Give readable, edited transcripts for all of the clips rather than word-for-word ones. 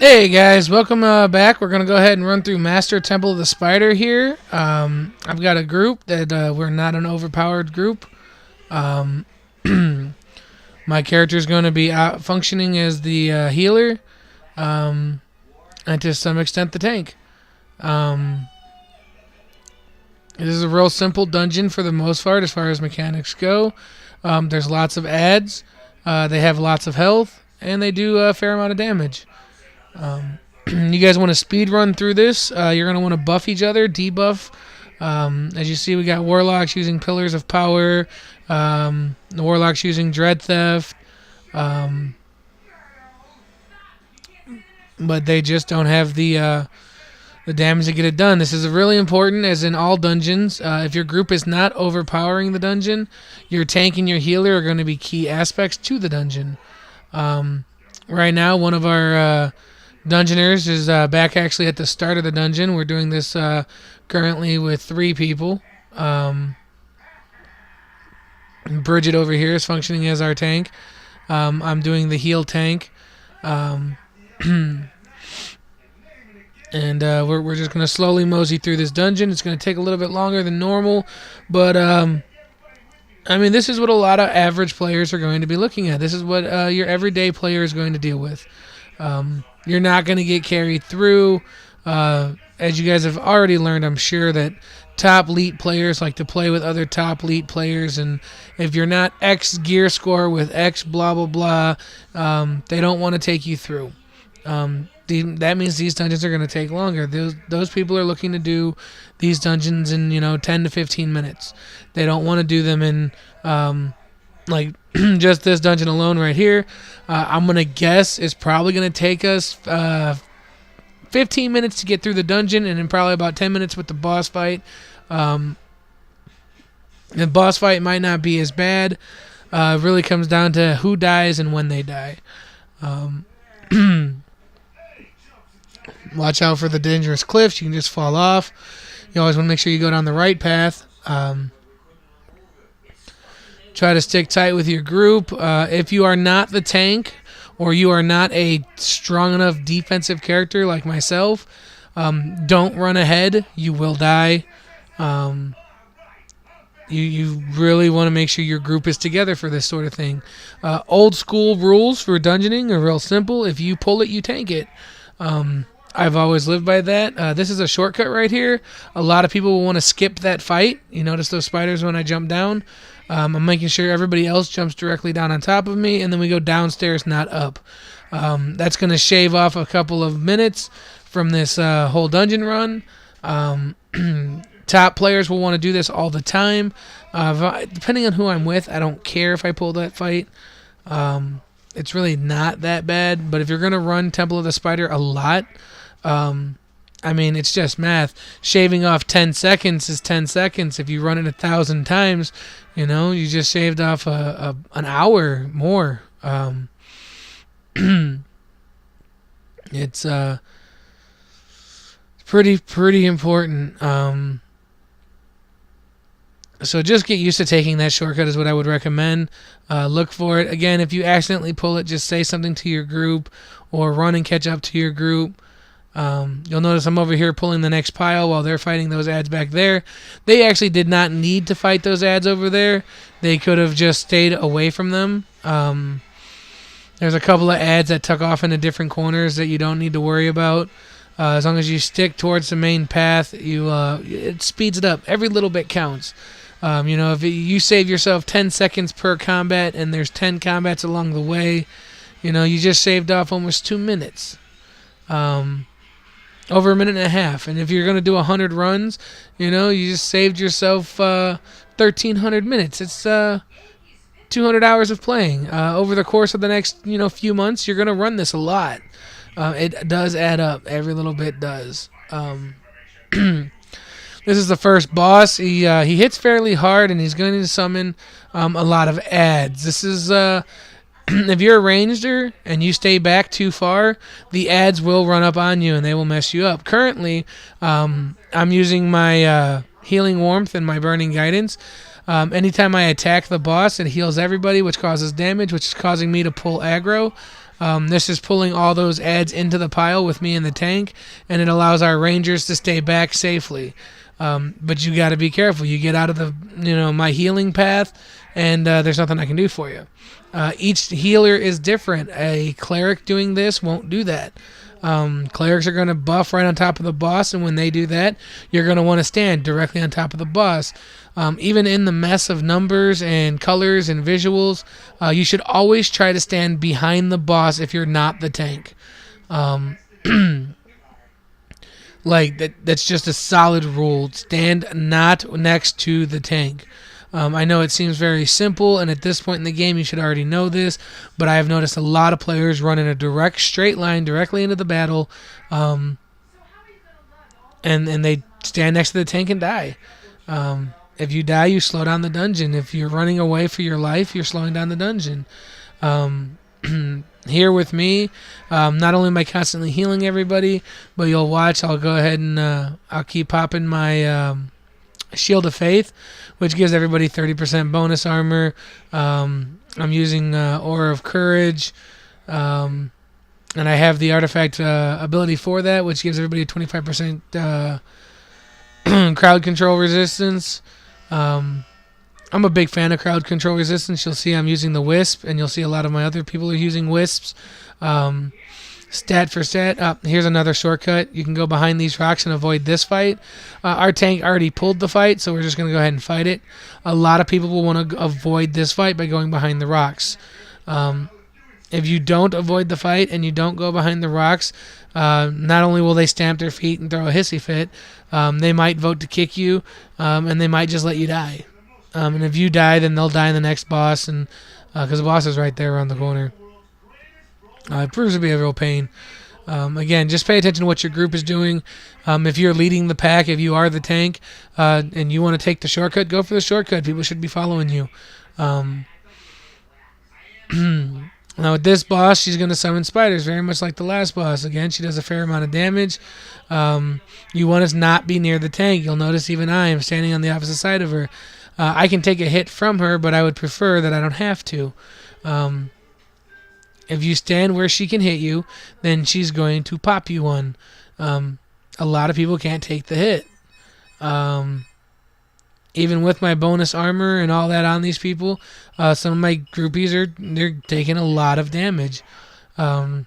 Hey guys, welcome back. We're gonna go ahead and run through Master Temple of the Spider here. I've got a group that we're not an overpowered group. My character is going to be functioning as the healer, and to some extent the tank. This is a real simple dungeon for the most part as far as mechanics go. There's lots of ads. They have lots of health, and they do a fair amount of damage. You guys want to speed run through this. You're going to want to buff each other, debuff. As you see, we got warlocks using Pillars of Power, the warlocks using Dread Theft, but they just don't have the damage to get it done. This is really important, as in all dungeons. If your group is not overpowering the dungeon, your tank and your healer are going to be key aspects to the dungeon. Right now, one of our Dungeoners is back actually at the start of the dungeon. We're doing this currently with 3 people. Bridget over here is functioning as our tank. I'm doing the heal tank. And we're just going to slowly mosey through this dungeon. It's going to take a little bit longer than normal, but I mean, this is what a lot of average players are going to be looking at. This is what your everyday player is going to deal with. You're not going to get carried through. As you guys have already learned, I'm sure that top elite players like to play with other top elite players, and if you're not X gear score with X blah blah blah, they don't want to take you through. That means these dungeons are going to take longer. Those people are looking to do these dungeons in 10 to 15 minutes. They don't want to do them in like just this dungeon alone right here. I'm going to guess it's probably going to take us 15 minutes to get through the dungeon, and then probably about 10 minutes with the boss fight. The boss fight might not be as bad. It really comes down to who dies and when they die. Watch out for the dangerous cliffs. You can just fall off. You always want to make sure you go down the right path. Try to stick tight with your group. If you are not the tank, or you are not a strong enough defensive character like myself, don't run ahead. You will die. You really want to make sure your group is together for this sort of thing. Old school rules for dungeoning are real simple. If you pull it, you tank it. I've always lived by that. This is a shortcut right here. A lot of people will want to skip that fight. You notice those spiders when I jump down? I'm making sure everybody else jumps directly down on top of me, and then we go downstairs, not up. That's going to shave off a couple of minutes from this whole dungeon run. Top players will want to do this all the time. Depending on who I'm with, I don't care if I pull that fight. It's really not that bad, but if you're going to run Temple of the Spider a lot, I mean, it's just math. Shaving off 10 seconds is 10 seconds. If you run it 1,000 times, you just shaved off an hour more. It's pretty important. So just get used to taking that shortcut is what I would recommend. Look for it. Again, if you accidentally pull it, just say something to your group or run and catch up to your group. You'll notice I'm over here pulling the next pile while they're fighting those ads back there. They actually did not need to fight those ads over there. They could have just stayed away from them. There's a couple of ads that tuck off into different corners that you don't need to worry about. As long as you stick towards the main path, it speeds it up. Every little bit counts. If you save yourself 10 seconds per combat and there's 10 combats along the way, you just saved off almost 2 minutes. Over 1.5 minutes. And if you're going to do 100 runs, you just saved yourself 1,300 minutes. It's 200 hours of playing. Over the course of the next few months, you're going to run this a lot. It does add up. Every little bit does. This is the first boss. He hits fairly hard, and he's going to summon a lot of ads. This is if you're a ranger and you stay back too far, the ads will run up on you and they will mess you up. Currently, I'm using my healing warmth and my burning guidance. Anytime I attack the boss, it heals everybody, which causes damage, which is causing me to pull aggro. This is pulling all those adds into the pile with me in the tank, and it allows our rangers to stay back safely. But you got to be careful. You get out of the my healing path, and there's nothing I can do for you. Each healer is different. A cleric doing this won't do that. Clerics are going to buff right on top of the boss, and when they do that, you're going to want to stand directly on top of the boss. Even in the mess of numbers and colors and visuals, you should always try to stand behind the boss if you're not the tank. Like that's just a solid rule. Stand not next to the tank. I know it seems very simple, and at this point in the game you should already know this, but I have noticed a lot of players run in a direct straight line directly into the battle, and they stand next to the tank and die. If you die, you slow down the dungeon. If you're running away for your life, you're slowing down the dungeon. Here with me, not only am I constantly healing everybody, but you'll watch, I'll go ahead and I'll keep popping my Shield of Faith, which gives everybody 30% bonus armor. I'm using Aura of Courage, and I have the artifact ability for that, which gives everybody a 25% crowd control resistance. I'm a big fan of crowd control resistance. You'll see I'm using the Wisp, and you'll see a lot of my other people are using Wisps. Stat for stat. Here's another shortcut. You can go behind these rocks and avoid this fight. Our tank already pulled the fight, so we're just going to go ahead and fight it. A lot of people will want to avoid this fight by going behind the rocks. If you don't avoid the fight and you don't go behind the rocks, not only will they stamp their feet and throw a hissy fit, they might vote to kick you, and they might just let you die. And if you die, then they'll die in the next boss, and because the boss is right there around the corner. It proves to be a real pain. Again, just pay attention to what your group is doing. If you're leading the pack, if you are the tank, and you want to take the shortcut, go for the shortcut. People should be following you. Now with this boss, she's going to summon spiders, very much like the last boss. Again, she does a fair amount of damage. You want to not be near the tank. You'll notice even I am standing on the opposite side of her. I can take a hit from her, but I would prefer that I don't have to. If you stand where she can hit you, then she's going to pop you one. A lot of people can't take the hit. Even with my bonus armor and all that on these people, some of my groupies they're taking a lot of damage. And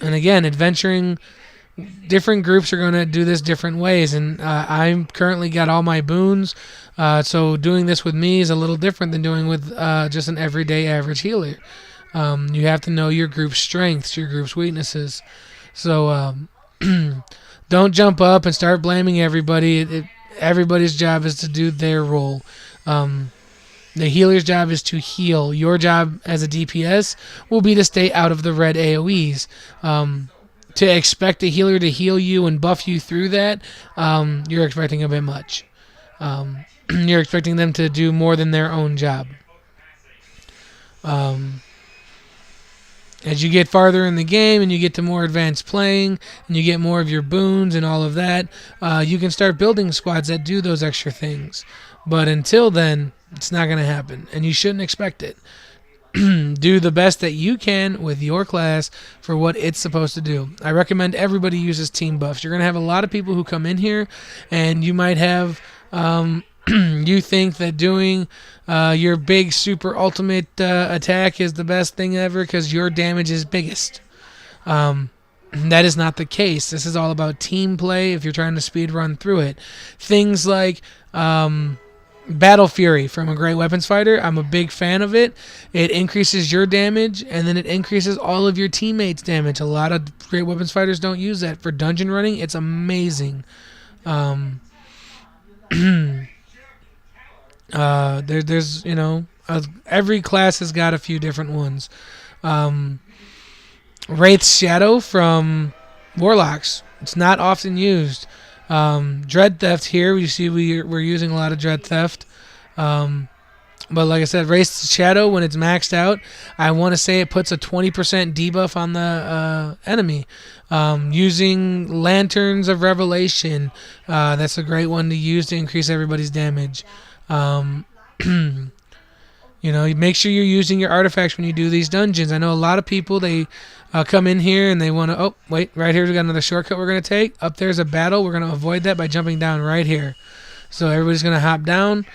again, adventuring, different groups are going to do this different ways, and I'm currently got all my boons, so doing this with me is a little different than doing with just an everyday average healer. You have to know your group's strengths, your group's weaknesses. So don't jump up and start blaming everybody. Everybody's job is to do their role. The healer's job is to heal. Your job as a DPS will be to stay out of the red AoEs. To expect a healer to heal you and buff you through that, you're expecting a bit much. You're expecting them to do more than their own job. As you get farther in the game and you get to more advanced playing and you get more of your boons and all of that, you can start building squads that do those extra things. But until then, it's not going to happen, and you shouldn't expect it. Do the best that you can with your class for what it's supposed to do. I recommend everybody uses team buffs. You're going to have a lot of people who come in here, and you might have... you think that doing your big super ultimate attack is the best thing ever because your damage is biggest. That is not the case. This is all about team play if you're trying to speed run through it. Things like Battle Fury from a Great Weapons Fighter, I'm a big fan of it. It increases your damage, and then it increases all of your teammates' damage. A lot of Great Weapons Fighters don't use that. For dungeon running, it's amazing. There's every class has got a few different ones. Wraith's Shadow from Warlocks, it's not often used. Dread Theft here, you see we're using a lot of Dread Theft. But like I said, Wraith's Shadow, when it's maxed out, I want to say it puts a 20% debuff on the enemy. Using Lanterns of Revelation, that's a great one to use to increase everybody's damage. You know, make sure you're using your artifacts when you do these dungeons. I know a lot of people, they come in here and they want to, oh, wait, right here we got another shortcut we're going to take. Up there's a battle. We're going to avoid that by jumping down right here. So everybody's going to hop down.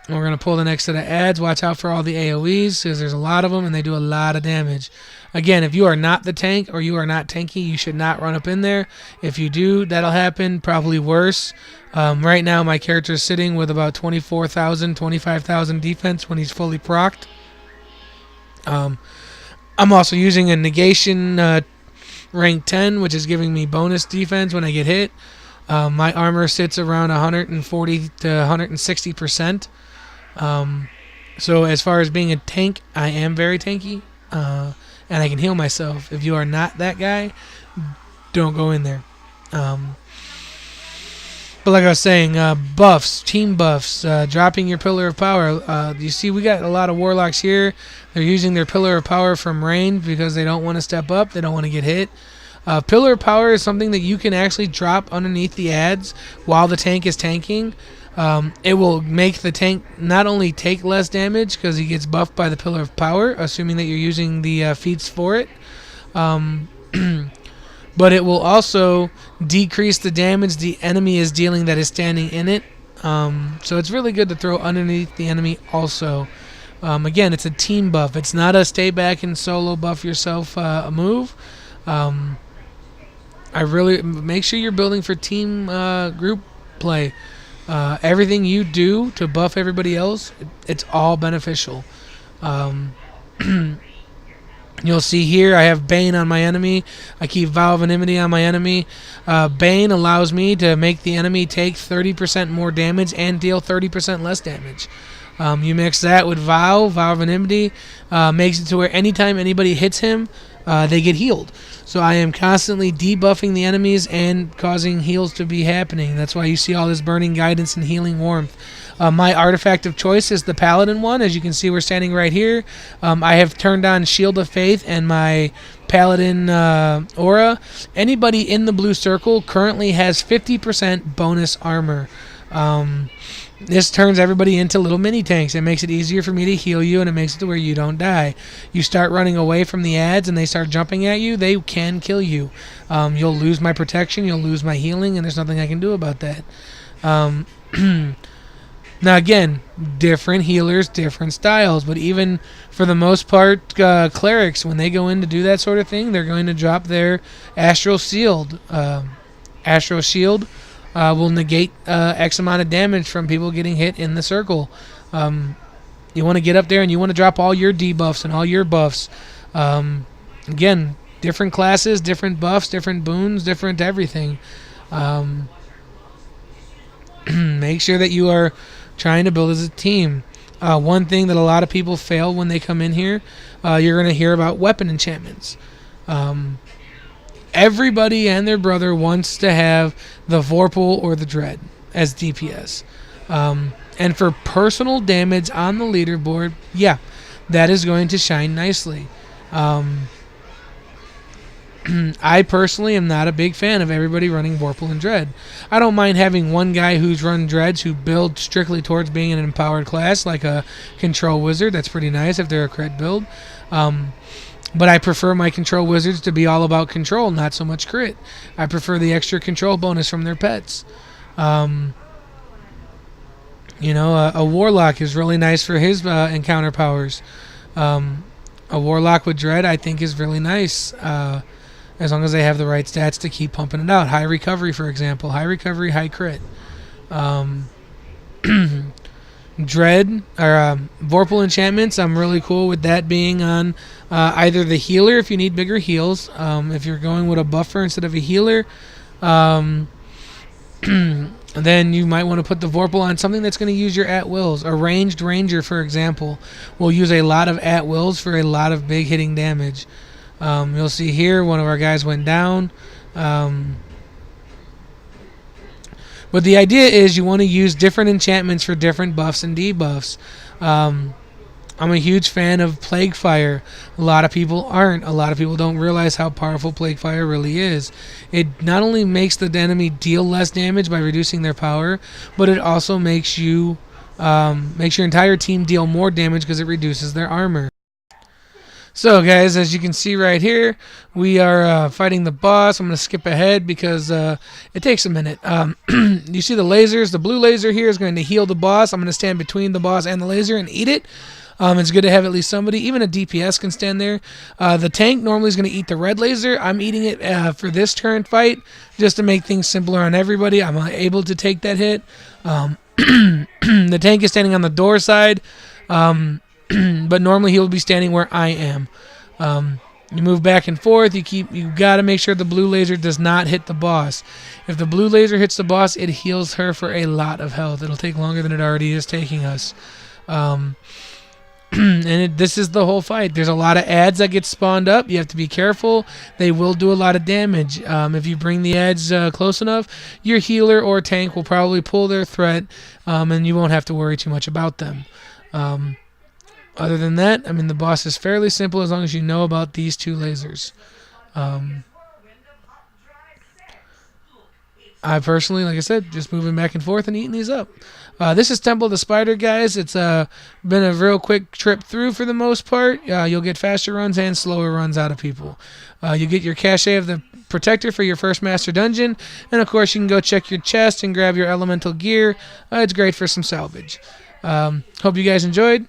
We're going to pull the next set of ads. Watch out for all the AoEs because there's a lot of them and they do a lot of damage. Again, if you are not the tank or you are not tanky, you should not run up in there. If you do, that'll happen. Probably worse. Right now, my character is sitting with about 24,000, 25,000 defense when he's fully procced. I'm also using a negation rank 10, which is giving me bonus defense when I get hit. My armor sits around 140 to 160%. So as far as being a tank, I am very tanky, and I can heal myself. If you are not that guy, don't go in there. But like I was saying, buffs, team buffs, dropping your Pillar of Power. You see we got a lot of Warlocks here. They're using their Pillar of Power from range because they don't want to step up. They don't want to get hit. Pillar of Power is something that you can actually drop underneath the ads while the tank is tanking. It will make the tank not only take less damage because he gets buffed by the Pillar of Power, assuming that you're using the feats for it. But it will also decrease the damage the enemy is dealing that is standing in it. So it's really good to throw underneath the enemy also. Again, it's a team buff. It's not a stay back and solo buff yourself move. I really make sure you're building for team group play. Everything you do to buff everybody else, it's all beneficial. You'll see here I have Bane on my enemy. I keep Vow of Enmity on my enemy. Bane allows me to make the enemy take 30% more damage and deal 30% less damage. You mix that with Vow of Enmity, makes it to where anytime anybody hits him, they get healed. So I am constantly debuffing the enemies and causing heals to be happening. That's why you see all this burning guidance and healing warmth. My artifact of choice is the Paladin one. As you can see, we're standing right here. I have turned on Shield of Faith and my Paladin aura. Anybody in the blue circle currently has 50% bonus armor. This turns everybody into little mini tanks. It makes it easier for me to heal you, and it makes it to where you don't die. You start running away from the ads and they start jumping at you, they can kill you. You'll lose my protection, you'll lose my healing, and there's nothing I can do about that. Now again, different healers, different styles, but even for the most part, clerics, when they go in to do that sort of thing, they're going to drop their Astral Shield. Astral Shield will negate X amount of damage from people getting hit in the circle. You want to get up there and you want to drop all your debuffs and all your buffs. Again, different classes, different buffs, different boons, different everything. Make sure that you are trying to build as a team. One thing that a lot of people fail when they come in here, you're going to hear about weapon enchantments. Everybody and their brother wants to have the Vorpal or the Dread as DPS. And for personal damage on the leaderboard, yeah, that is going to shine nicely. I personally am not a big fan of everybody running Vorpal and Dread. I don't mind having one guy who's run Dreads who build strictly towards being an empowered class, like a Control Wizard. That's pretty nice if they're a crit build. But I prefer my Control Wizards to be all about control, not so much crit. I prefer the extra control bonus from their pets. A Warlock is really nice for his encounter powers. A Warlock with Dread, I think, is really nice, as long as they have the right stats to keep pumping it out. High recovery, for example. High recovery, high crit. Dread or Vorpal enchantments, I'm really cool with that being on either the healer if you need bigger heals. If you're going with a buffer instead of a healer, then you might want to put the Vorpal on something that's going to use your at-wills. A ranged ranger, for example, will use a lot of at-wills for a lot of big hitting damage. You'll see here one of our guys went down. But the idea is you want to use different enchantments for different buffs and debuffs. I'm a huge fan of Plague Fire. A lot of people aren't. A lot of people don't realize how powerful Plague Fire really is. It not only makes the enemy deal less damage by reducing their power, but it also makes you Makes your entire team deal more damage because it reduces their armor. So guys, as you can see right here, we are fighting the boss. I'm going to skip ahead because it takes a minute. You see the lasers? The blue laser here is going to heal the boss. I'm going to stand between the boss and the laser and eat it. It's good to have at least somebody. Even a DPS can stand there. The tank normally is going to eat the red laser. I'm eating it for this turn fight just to make things simpler on everybody. I'm able to take that hit. The tank is standing on the door side. But normally he'll be standing where I am. You move back and forth. You got to make sure the blue laser does not hit the boss. If the blue laser hits the boss, it heals her for a lot of health. It'll take longer than it already is taking us. This is the whole fight. There's a lot of ads that get spawned up. You have to be careful. They will do a lot of damage. If you bring the ads close enough, your healer or tank will probably pull their threat, and you won't have to worry too much about them. Other than that, I mean, the boss is fairly simple as long as you know about these two lasers. I personally, like I said, just moving back and forth and eating these up. This is Temple of the Spider, guys. It's been a real quick trip through for the most part. You'll get faster runs and slower runs out of people. You get your cachet of the Protector for your first Master Dungeon. And, of course, you can go check your chest and grab your elemental gear. It's great for some salvage. Hope you guys enjoyed.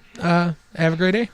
Have a great day.